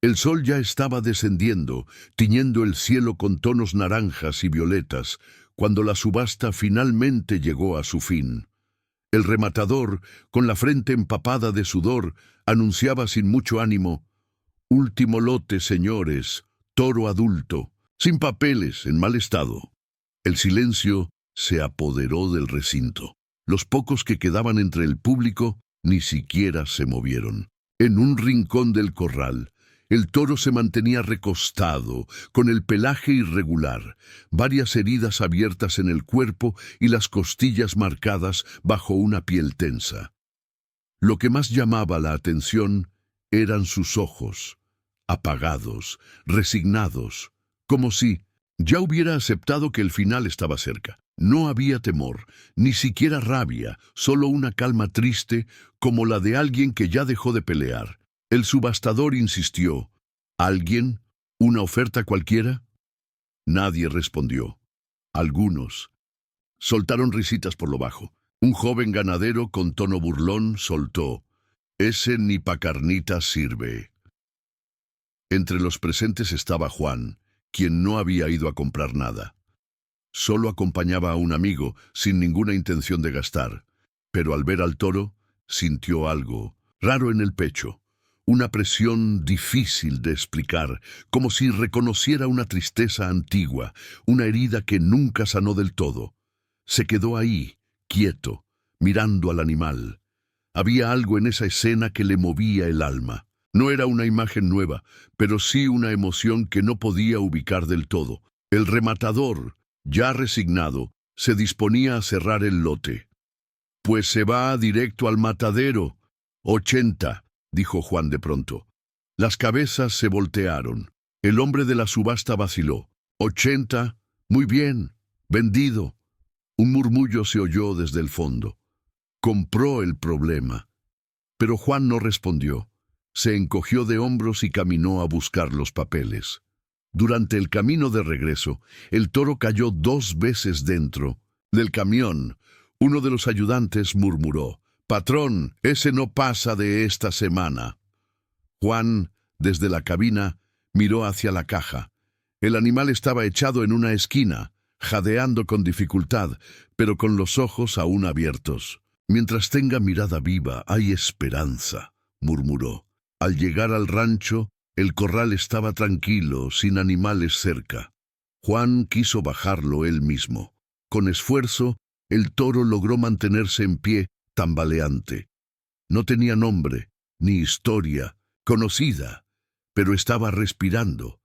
El sol ya estaba descendiendo, tiñendo el cielo con tonos naranjas y violetas, cuando la subasta finalmente llegó a su fin. El rematador, con la frente empapada de sudor, anunciaba sin mucho ánimo: «Último lote, señores, toro adulto, sin papeles, en mal estado». El silencio se apoderó del recinto. Los pocos que quedaban entre el público ni siquiera se movieron. En un rincón del corral, el toro se mantenía recostado, con el pelaje irregular, varias heridas abiertas en el cuerpo y las costillas marcadas bajo una piel tensa. Lo que más llamaba la atención eran sus ojos, apagados, resignados, como si ya hubiera aceptado que el final estaba cerca. No había temor, ni siquiera rabia, solo una calma triste, como la de alguien que ya dejó de pelear. El subastador insistió: «¿Alguien? ¿Una oferta cualquiera?». Nadie respondió. Algunos soltaron risitas por lo bajo. Un joven ganadero con tono burlón soltó: «Ese ni pa' carnitas sirve». Entre los presentes estaba Juan, quien no había ido a comprar nada. Solo acompañaba a un amigo, sin ninguna intención de gastar. Pero al ver al toro, sintió algo raro en el pecho. Una presión difícil de explicar, como si reconociera una tristeza antigua, una herida que nunca sanó del todo. Se quedó ahí, quieto, mirando al animal. Había algo en esa escena que le movía el alma. No era una imagen nueva, pero sí una emoción que no podía ubicar del todo. El rematador, ya resignado, se disponía a cerrar el lote. «Pues se va directo al matadero. 80», dijo Juan de pronto. Las cabezas se voltearon. El hombre de la subasta vaciló. «80, muy bien, vendido». Un murmullo se oyó desde el fondo. Compró el problema. Pero Juan no respondió. Se encogió de hombros y caminó a buscar los papeles. Durante el camino de regreso, el toro cayó 2 veces dentro del camión. Uno de los ayudantes murmuró: «Patrón, ese no pasa de esta semana». Juan, desde la cabina, miró hacia la caja. El animal estaba echado en una esquina, jadeando con dificultad, pero con los ojos aún abiertos. «Mientras tenga mirada viva, hay esperanza», murmuró. Al llegar al rancho, el corral estaba tranquilo, sin animales cerca. Juan quiso bajarlo él mismo. Con esfuerzo, el toro logró mantenerse en pie, tambaleante. No tenía nombre, ni historia conocida, pero estaba respirando.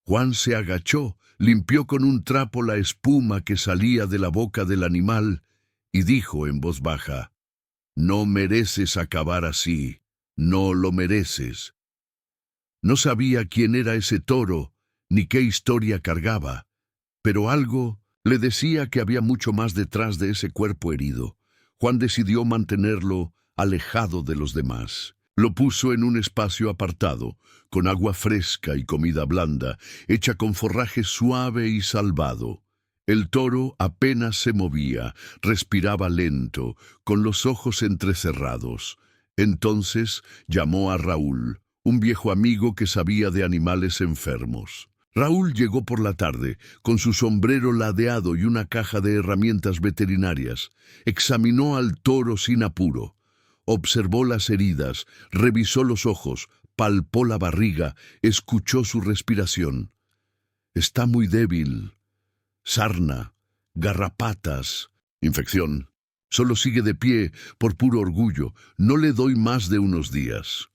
Juan se agachó, limpió con un trapo la espuma que salía de la boca del animal y dijo en voz baja: «No mereces acabar así, no lo mereces». No sabía quién era ese toro, ni qué historia cargaba, pero algo le decía que había mucho más detrás de ese cuerpo herido. Juan decidió mantenerlo alejado de los demás. Lo puso en un espacio apartado, con agua fresca y comida blanda, hecha con forraje suave y salvado. El toro apenas se movía, respiraba lento, con los ojos entrecerrados. Entonces llamó a Raúl, un viejo amigo que sabía de animales enfermos. Raúl llegó por la tarde, con su sombrero ladeado y una caja de herramientas veterinarias. Examinó al toro sin apuro. Observó las heridas, revisó los ojos, palpó la barriga, escuchó su respiración. «Está muy débil. Sarna, garrapatas, infección. Solo sigue de pie por puro orgullo. No le doy más de unos días».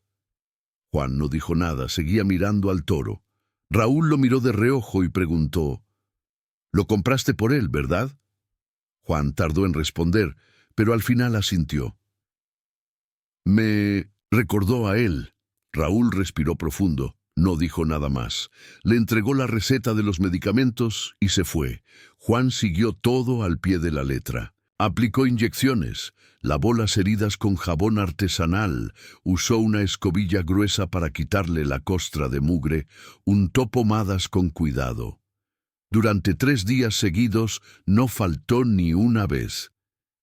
Juan no dijo nada, seguía mirando al toro. Raúl lo miró de reojo y preguntó: «Lo compraste por él, ¿verdad?». Juan tardó en responder, pero al final asintió. «Me recordó a él». Raúl respiró profundo, no dijo nada más. Le entregó la receta de los medicamentos y se fue. Juan siguió todo al pie de la letra. Aplicó inyecciones, lavó las heridas con jabón artesanal, usó una escobilla gruesa para quitarle la costra de mugre, untó pomadas con cuidado. Durante 3 días seguidos no faltó ni una vez.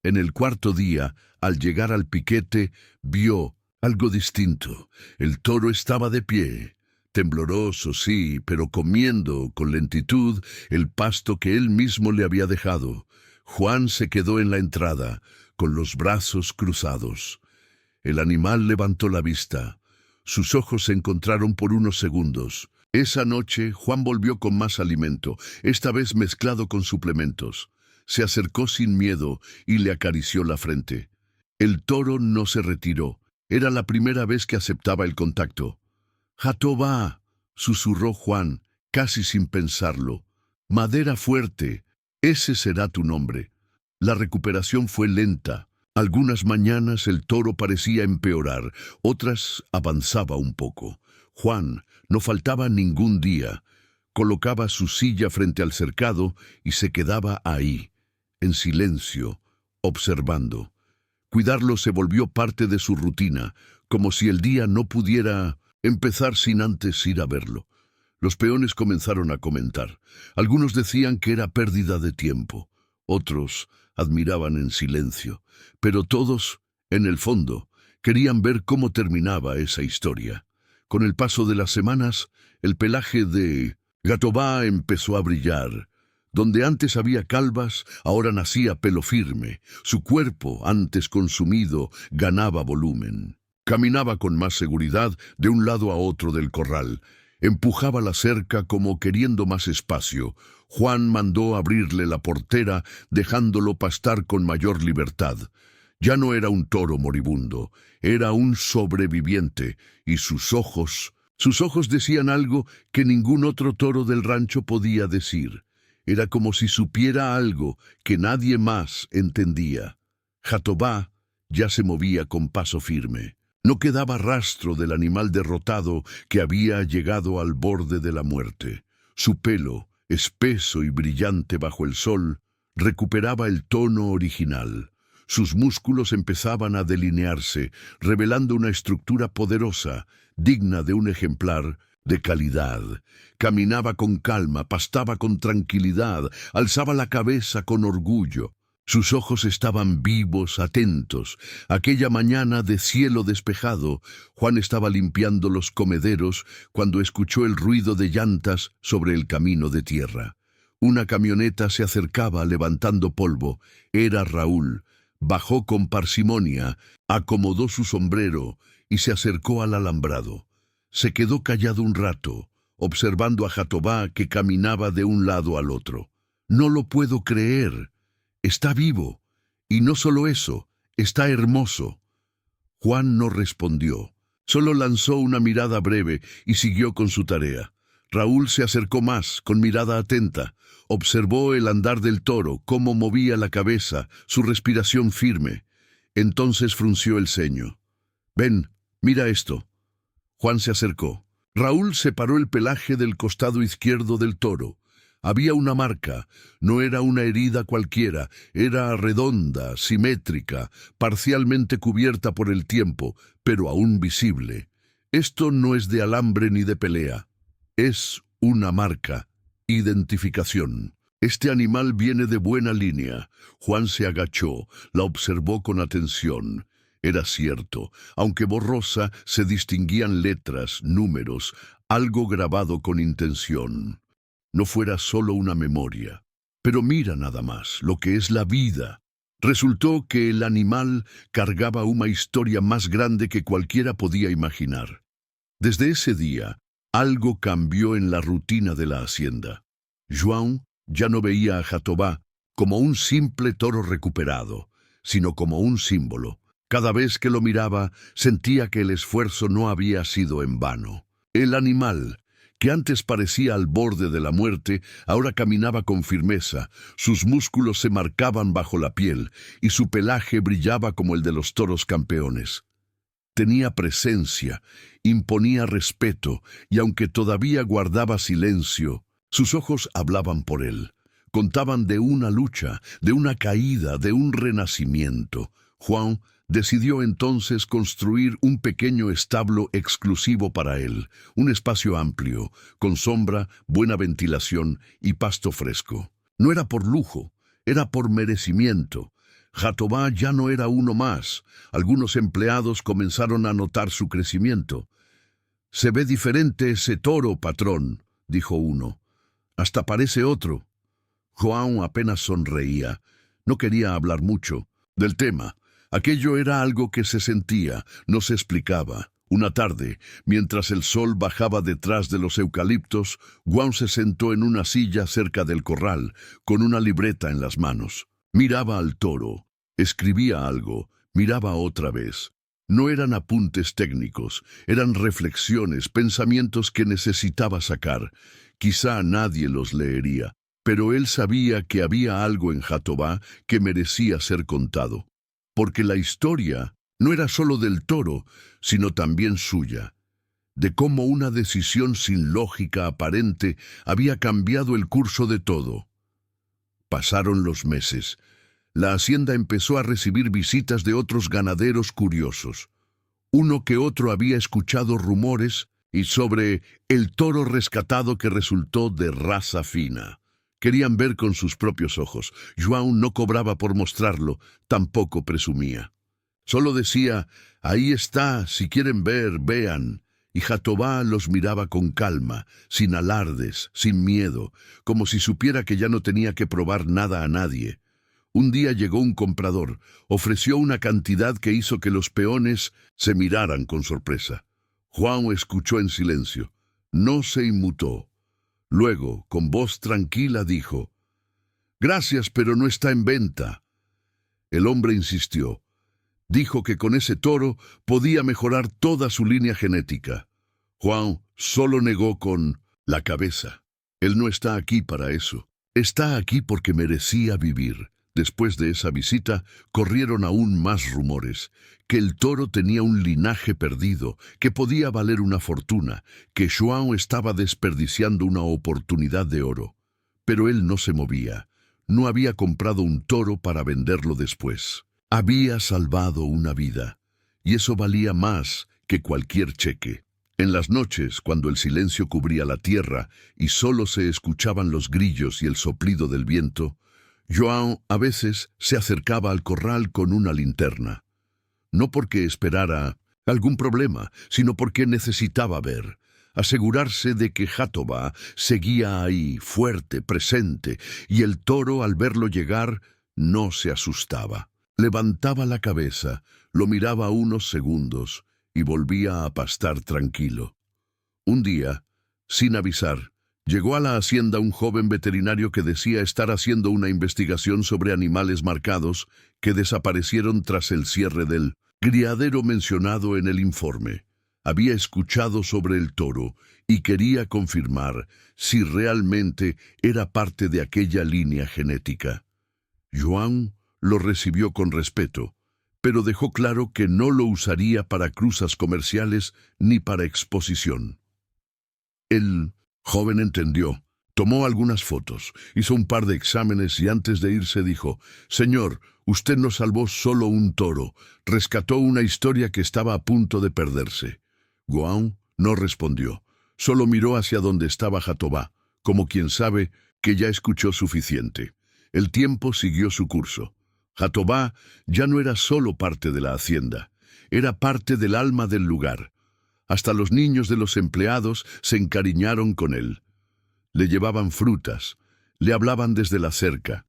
En el 4.º día, al llegar al piquete, vio algo distinto. El toro estaba de pie, tembloroso, sí, pero comiendo con lentitud el pasto que él mismo le había dejado. Juan se quedó en la entrada, con los brazos cruzados. El animal levantó la vista. Sus ojos se encontraron por unos segundos. Esa noche, Juan volvió con más alimento, esta vez mezclado con suplementos. Se acercó sin miedo y le acarició la frente. El toro no se retiró. Era la primera vez que aceptaba el contacto. «Jatobá», susurró Juan, casi sin pensarlo. «Madera fuerte, ese será tu nombre». La recuperación fue lenta. Algunas mañanas el toro parecía empeorar, otras avanzaba un poco. Juan no faltaba ningún día. Colocaba su silla frente al cercado y se quedaba ahí, en silencio, observando. Cuidarlo se volvió parte de su rutina, como si el día no pudiera empezar sin antes ir a verlo. Los peones comenzaron a comentar. Algunos decían que era pérdida de tiempo. Otros admiraban en silencio. Pero todos, en el fondo, querían ver cómo terminaba esa historia. Con el paso de las semanas, el pelaje de Jatobá empezó a brillar. Donde antes había calvas, ahora nacía pelo firme. Su cuerpo, antes consumido, ganaba volumen. Caminaba con más seguridad de un lado a otro del corral. Empujaba la cerca como queriendo más espacio. Juan mandó abrirle la portera, dejándolo pastar con mayor libertad. Ya no era un toro moribundo, era un sobreviviente, y sus ojos decían algo que ningún otro toro del rancho podía decir. Era como si supiera algo que nadie más entendía. Jatobá ya se movía con paso firme. No quedaba rastro del animal derrotado que había llegado al borde de la muerte. Su pelo, espeso y brillante bajo el sol, recuperaba el tono original. Sus músculos empezaban a delinearse, revelando una estructura poderosa, digna de un ejemplar de calidad. Caminaba con calma, pastaba con tranquilidad, alzaba la cabeza con orgullo. Sus ojos estaban vivos, atentos. Aquella mañana de cielo despejado, Juan estaba limpiando los comederos cuando escuchó el ruido de llantas sobre el camino de tierra. Una camioneta se acercaba levantando polvo. Era Raúl. Bajó con parsimonia, acomodó su sombrero y se acercó al alambrado. Se quedó callado un rato, observando a Jatobá que caminaba de un lado al otro. «No lo puedo creer. Está vivo. Y no solo eso, está hermoso». Juan no respondió. Solo lanzó una mirada breve y siguió con su tarea. Raúl se acercó más, con mirada atenta. Observó el andar del toro, cómo movía la cabeza, su respiración firme. Entonces frunció el ceño. «Ven, mira esto». Juan se acercó. Raúl separó el pelaje del costado izquierdo del toro. Había una marca, no era una herida cualquiera, era redonda, simétrica, parcialmente cubierta por el tiempo, pero aún visible. Esto no es de alambre ni de pelea. Es una marca, identificación. Este animal viene de buena línea. Juan se agachó, la observó con atención. Era cierto, aunque borrosa, se distinguían letras, números, algo grabado con intención. No fuera solo una memoria. Pero mira nada más, lo que es la vida. Resultó que el animal cargaba una historia más grande que cualquiera podía imaginar. Desde ese día, algo cambió en la rutina de la hacienda. João ya no veía a Jatobá como un simple toro recuperado, sino como un símbolo. Cada vez que lo miraba, sentía que el esfuerzo no había sido en vano. El animal, que antes parecía al borde de la muerte, ahora caminaba con firmeza, sus músculos se marcaban bajo la piel y su pelaje brillaba como el de los toros campeones. Tenía presencia, imponía respeto, y aunque todavía guardaba silencio, sus ojos hablaban por él. Contaban de una lucha, de una caída, de un renacimiento. Juan decidió entonces construir un pequeño establo exclusivo para él, un espacio amplio, con sombra, buena ventilación y pasto fresco. No era por lujo, era por merecimiento. Jatobá ya no era uno más. Algunos empleados comenzaron a notar su crecimiento. «Se ve diferente ese toro, patrón», dijo uno. «Hasta parece otro». João apenas sonreía. No quería hablar mucho del tema. Aquello era algo que se sentía, no se explicaba. Una tarde, mientras el sol bajaba detrás de los eucaliptos, João se sentó en una silla cerca del corral, con una libreta en las manos. Miraba al toro, escribía algo, miraba otra vez. No eran apuntes técnicos, eran reflexiones, pensamientos que necesitaba sacar. Quizá nadie los leería, pero él sabía que había algo en Jatobá que merecía ser contado. Porque la historia no era solo del toro, sino también suya, de cómo una decisión sin lógica aparente había cambiado el curso de todo. Pasaron los meses. La hacienda empezó a recibir visitas de otros ganaderos curiosos. Uno que otro había escuchado rumores y sobre el toro rescatado que resultó de raza fina. Querían ver con sus propios ojos. João no cobraba por mostrarlo, tampoco presumía. Solo decía, «Ahí está, si quieren ver, vean». Y Jatobá los miraba con calma, sin alardes, sin miedo, como si supiera que ya no tenía que probar nada a nadie. Un día llegó un comprador, ofreció una cantidad que hizo que los peones se miraran con sorpresa. João escuchó en silencio, no se inmutó. Luego, con voz tranquila, dijo, «Gracias, pero no está en venta». El hombre insistió. Dijo que con ese toro podía mejorar toda su línea genética. João solo negó con la cabeza. Él no está aquí para eso. Está aquí porque merecía vivir. Después de esa visita, corrieron aún más rumores. Que el toro tenía un linaje perdido, que podía valer una fortuna, que João estaba desperdiciando una oportunidad de oro. Pero él no se movía. No había comprado un toro para venderlo después. Había salvado una vida, y eso valía más que cualquier cheque. En las noches, cuando el silencio cubría la tierra y solo se escuchaban los grillos y el soplido del viento, João a veces se acercaba al corral con una linterna. No porque esperara algún problema, sino porque necesitaba ver, asegurarse de que Jatobá seguía ahí, fuerte, presente, y el toro al verlo llegar no se asustaba. Levantaba la cabeza, lo miraba unos segundos y volvía a pastar tranquilo. Un día, sin avisar, llegó a la hacienda un joven veterinario que decía estar haciendo una investigación sobre animales marcados que desaparecieron tras el cierre del criadero mencionado en el informe. Había escuchado sobre el toro y quería confirmar si realmente era parte de aquella línea genética. João lo recibió con respeto, pero dejó claro que no lo usaría para cruzas comerciales ni para exposición. El joven entendió, tomó algunas fotos, hizo un par de exámenes y antes de irse dijo, «Señor, usted no salvó solo un toro, rescató una historia que estaba a punto de perderse». João no respondió, solo miró hacia donde estaba Jatobá, como quien sabe que ya escuchó suficiente. El tiempo siguió su curso. Jatobá ya no era solo parte de la hacienda, era parte del alma del lugar. Hasta los niños de los empleados se encariñaron con él. Le llevaban frutas, le hablaban desde la cerca,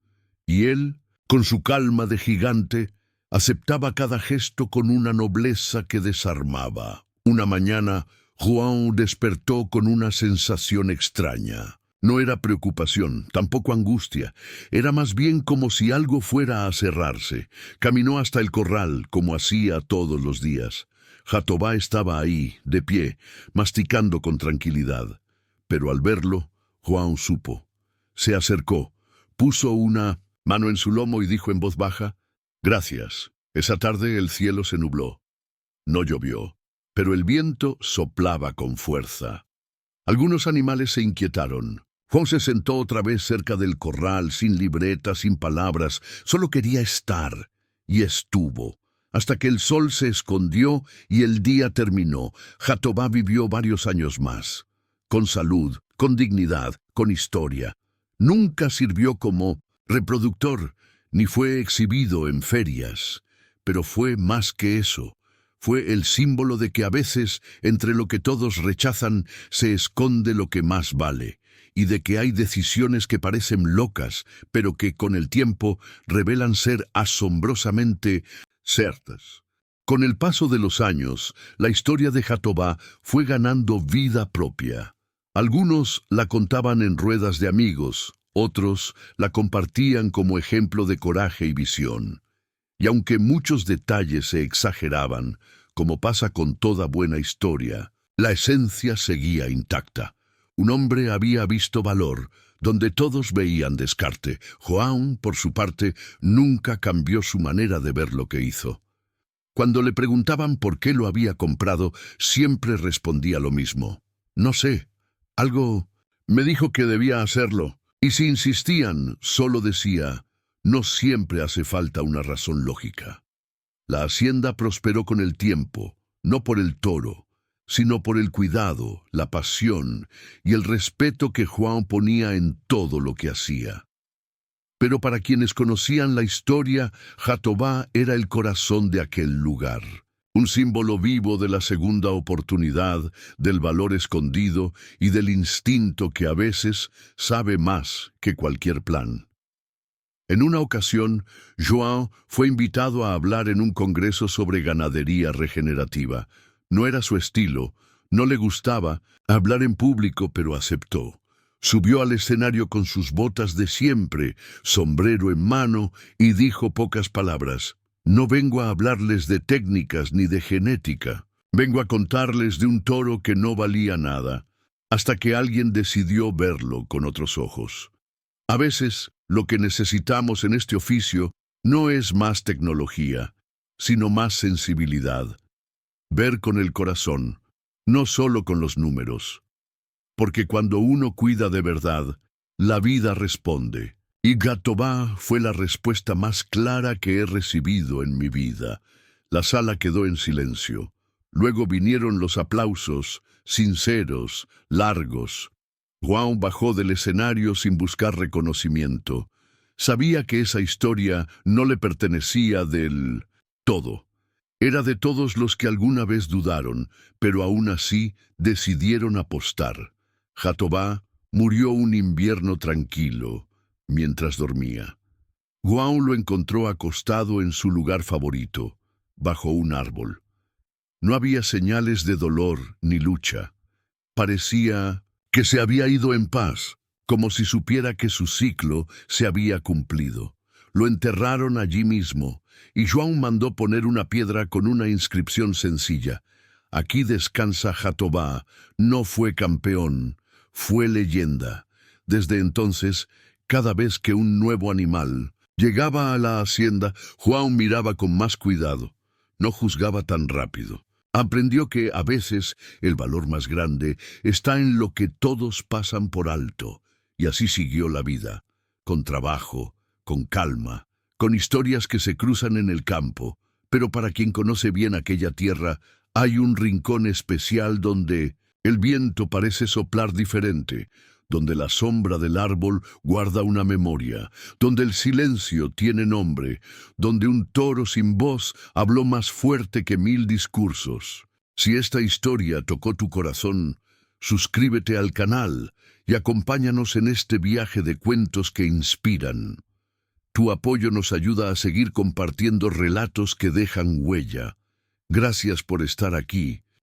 y él, con su calma de gigante, aceptaba cada gesto con una nobleza que desarmaba. Una mañana, João despertó con una sensación extraña. No era preocupación, tampoco angustia. Era más bien como si algo fuera a cerrarse. Caminó hasta el corral, como hacía todos los días. Jatobá estaba ahí, de pie, masticando con tranquilidad. Pero al verlo, João supo. Se acercó, puso una mano en su lomo y dijo en voz baja, «Gracias». Esa tarde el cielo se nubló. No llovió, pero el viento soplaba con fuerza. Algunos animales se inquietaron. João se sentó otra vez cerca del corral, sin libreta, sin palabras. Solo quería estar, y estuvo, hasta que el sol se escondió y el día terminó. Jatobá vivió varios años más, con salud, con dignidad, con historia. Nunca sirvió como reproductor, ni fue exhibido en ferias, pero fue más que eso. Fue el símbolo de que a veces, entre lo que todos rechazan, se esconde lo que más vale, y de que hay decisiones que parecen locas, pero que con el tiempo revelan ser asombrosamente ciertas. Con el paso de los años, la historia de Jatobá fue ganando vida propia. Algunos la contaban en ruedas de amigos, otros la compartían como ejemplo de coraje y visión. Y aunque muchos detalles se exageraban, como pasa con toda buena historia, la esencia seguía intacta. Un hombre había visto valor, donde todos veían descarte. João, por su parte, nunca cambió su manera de ver lo que hizo. Cuando le preguntaban por qué lo había comprado, siempre respondía lo mismo. No sé, algo me dijo que debía hacerlo. Y si insistían, solo decía, no siempre hace falta una razón lógica. La hacienda prosperó con el tiempo, no por el toro, sino por el cuidado, la pasión y el respeto que João ponía en todo lo que hacía. Pero para quienes conocían la historia, Jatobá era el corazón de aquel lugar. Un símbolo vivo de la segunda oportunidad, del valor escondido y del instinto que a veces sabe más que cualquier plan. En una ocasión, João fue invitado a hablar en un congreso sobre ganadería regenerativa. No era su estilo, no le gustaba hablar en público, pero aceptó. Subió al escenario con sus botas de siempre, sombrero en mano, y dijo pocas palabras. No vengo a hablarles de técnicas ni de genética. Vengo a contarles de un toro que no valía nada, hasta que alguien decidió verlo con otros ojos. A veces, lo que necesitamos en este oficio no es más tecnología, sino más sensibilidad. Ver con el corazón, no solo con los números. Porque cuando uno cuida de verdad, la vida responde. Y Jatobá fue la respuesta más clara que he recibido en mi vida. La sala quedó en silencio. Luego vinieron los aplausos, sinceros, largos. João bajó del escenario sin buscar reconocimiento. Sabía que esa historia no le pertenecía del todo. Era de todos los que alguna vez dudaron, pero aún así decidieron apostar. Jatobá murió un invierno tranquilo, mientras dormía. João lo encontró acostado en su lugar favorito, bajo un árbol. No había señales de dolor ni lucha. Parecía que se había ido en paz, como si supiera que su ciclo se había cumplido. Lo enterraron allí mismo, y João mandó poner una piedra con una inscripción sencilla. Aquí descansa Jatobá, no fue campeón, fue leyenda. Desde entonces, cada vez que un nuevo animal llegaba a la hacienda, João miraba con más cuidado. No juzgaba tan rápido. Aprendió que, a veces, el valor más grande está en lo que todos pasan por alto. Y así siguió la vida, con trabajo, con calma, con historias que se cruzan en el campo. Pero para quien conoce bien aquella tierra, hay un rincón especial donde el viento parece soplar diferente, donde la sombra del árbol guarda una memoria, donde el silencio tiene nombre, donde un toro sin voz habló más fuerte que 1000 discursos. Si esta historia tocó tu corazón, suscríbete al canal y acompáñanos en este viaje de cuentos que inspiran. Tu apoyo nos ayuda a seguir compartiendo relatos que dejan huella. Gracias por estar aquí